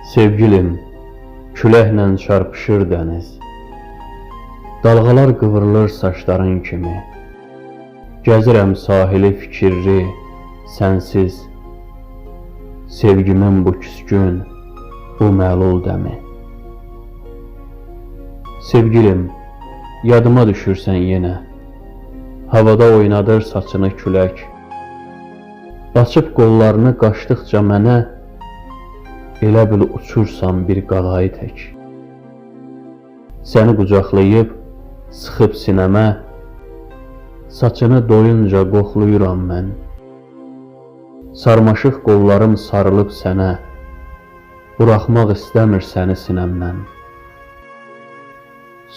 Sevgilim, küləklə çarpışır dəniz. Dalğalar qıvrılır saçların kimi. Gəzirəm sahili fikirli, sənsiz. Sevgimin bu küskün, bu məlul dəmi. Sevgilim, yadıma düşürsən yenə. Havada oynadır saçını külək. Açıb qollarını qaçdıqca mənə, elə bil uçursan bir qalayı tək. Səni qucaqlayıb, sıxıb sinəmə, saçını doyunca qoxluyuram mən. Sarmaşıq qollarım sarılıb sənə, buraxmaq istəmir səni sinəmdən.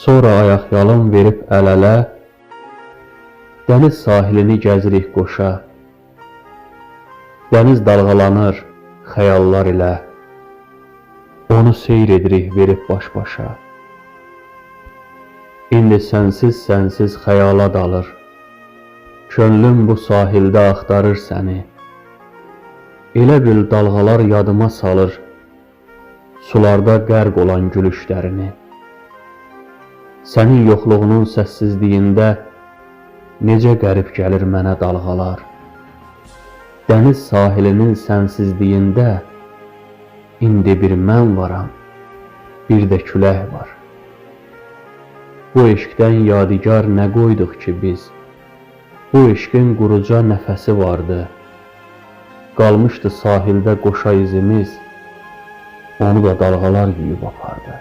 Sonra ayaqyalın verib əl-ələ, dəniz sahilini gəzirik qoşa. Dəniz dalğalanır xəyallar ilə, onu seyr edirik verib baş-başa. İndi sənsiz xəyala dalır, könlüm bu sahildə axtarır səni. Elə bil dalğalar yadıma salır, sularda qərq olan gülüşlərini. Sənin yoxluğunun səssizliyində necə qərib gəlir mənə dalğalar. Dəniz sahilinin sənsizliyində indi bir mən varam, bir də külək var. Bu eşqdən yadigar nə qoyduq ki biz? Bu eşqin quruca nəfəsi vardı. Qalmışdı sahildə qoşa izimiz, onu da dalğalar yuyub apardı.